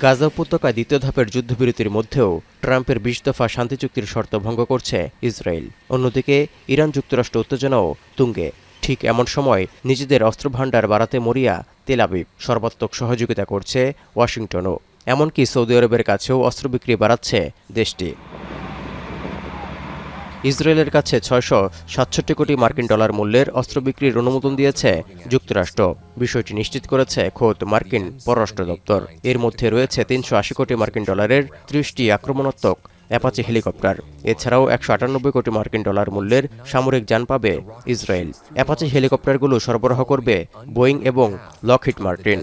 গাজা উপত্যকায় দ্বিতীয় ধাপের যুদ্ধবিরতির মধ্যেও ট্রাম্পের ২০ দফা শান্তি চুক্তির শর্ত ভঙ্গ করছে ইসরায়েল। অন্যদিকে ইরান যুক্তরাষ্ট্র উত্তেজনাও তুঙ্গে। ঠিক এমন সময় নিজেদের অস্ত্রভান্ডার বাড়াতে মরিয়া তেল আবিব, সর্বাত্মক সহযোগিতা করছে ওয়াশিংটনও। এমনকি সৌদি আরবের কাছেও অস্ত্র বিক্রি বাড়াচ্ছে দেশটি। ইসরায়েলের কাছে ৬৬৭ কোটি মার্কিন ডলার মূল্যের অস্ত্র বিক্রির অনুমোদন দিয়েছে যুক্তরাষ্ট্র। বিষয়টি নিশ্চিত করেছে খোদ মার্কিন পররাষ্ট্র দপ্তর। এর মধ্যে রয়েছে ৩৮০ কোটি মার্কিন ডলারের ৩০টি আক্রমণাত্মক অ্যাপাচি হেলিকপ্টার। এছাড়াও ১৯৮ কোটি মার্কিন ডলার মূল্যের সামরিক যান পাবে ইসরায়েল। অ্যাপাচি হেলিকপ্টারগুলো সরবরাহ করবে বোয়িং এবং লকহিড মার্টিন।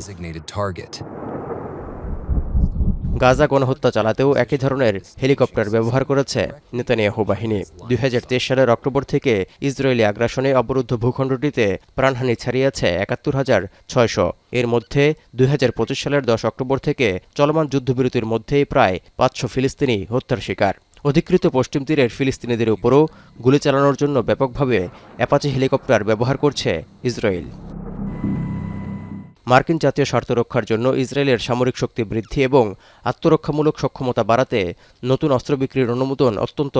গাজা গণহত্যা চালাতেও একই ধরনের হেলিকপ্টার ব্যবহার করেছে নেতানিয়াহু বাহিনী। ২০২৩ সালের অক্টোবর থেকে ইসরায়েলি আগ্রাসনে অবরুদ্ধ ভূখণ্ডটিতে প্রাণহানি ছাড়িয়েছে ৭১,৬০০। এর মধ্যে ২০২৫ সালের ১০ অক্টোবর থেকে চলমান যুদ্ধবিরতির মধ্যেই প্রায় ৫০০ ফিলিস্তিনি হত্যার শিকার। অধিকৃত পশ্চিম তীরের ফিলিস্তিনিদের উপরও গুলি চালানোর জন্য ব্যাপকভাবে অ্যাপাচি হেলিকপ্টার ব্যবহার করছে ইসরায়েল। মার্কিন জাতীয় স্বার্থ রক্ষার জন্য ইসরায়েলের সামরিক শক্তি বৃদ্ধি এবং আত্মরক্ষামূলক সক্ষমতা বাড়াতে নতুন অস্ত্র বিক্রির অনুমোদন অত্যন্ত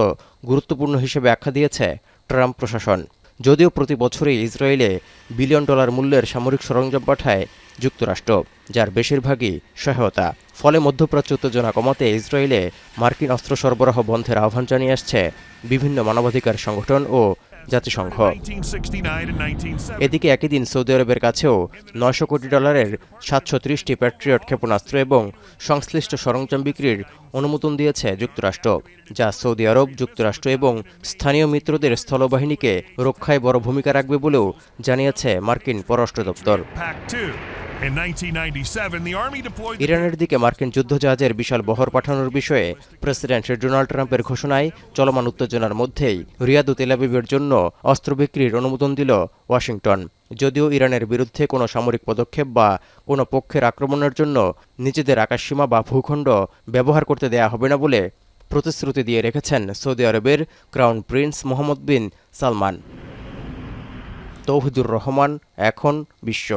গুরুত্বপূর্ণ হিসেবে আখ্যা দিয়েছে ট্রাম্প প্রশাসন। যদিও প্রতি বছরই ইসরায়েলে বিলিয়ন ডলার মূল্যের সামরিক সরঞ্জাম পাঠায় যুক্তরাষ্ট্র, যার বেশিরভাগই সহায়তা। ফলে মধ্যপ্রাচ্য উত্তেজনা কমাতে ইসরায়েলে মার্কিন অস্ত্র সরবরাহ বন্ধের আহ্বান জানিয়ে আসছে বিভিন্ন মানবাধিকার সংগঠন ও জাতিসংঘ। এদিকে একই দিন সৌদি আরবের কাছেও ৯০০ কোটি ডলারের ৭৩০টি প্যাট্রিয়ট ক্ষেপণাস্ত্র এবং সংশ্লিষ্ট সরঞ্জাম বিক্রির অনুমোদন দিয়েছে যুক্তরাষ্ট্র, যা সৌদি আরব, যুক্তরাষ্ট্র এবং স্থানীয় মিত্রদের স্থলবাহিনীকে রক্ষায় বড় ভূমিকা রাখবে বলেও জানিয়েছে মার্কিন পররাষ্ট্র দপ্তর। ইরানের দিকে মার্কিন যুদ্ধজাহাজের বিশাল বহর পাঠানোর বিষয়ে প্রেসিডেন্ট ডোনাল্ড ট্রাম্পের ঘোষণায় চলমান উত্তেজনার মধ্যেই রিয়াদ ও তেল আবিবের জন্য অস্ত্র বিক্রির অনুমোদন দিল ওয়াশিংটন। যদিও ইরানের বিরুদ্ধে কোনো সামরিক পদক্ষেপ বা কোনো পক্ষের আক্রমণের জন্য নিজেদের আকাশসীমা বা ভূখণ্ড ব্যবহার করতে দেয়া হবে না বলে প্রতিশ্রুতি দিয়ে রেখেছেন সৌদি আরবের ক্রাউন প্রিন্স মোহাম্মদ বিন সালমান। তৌহিদুর রহমান, এখন বিশ্ব।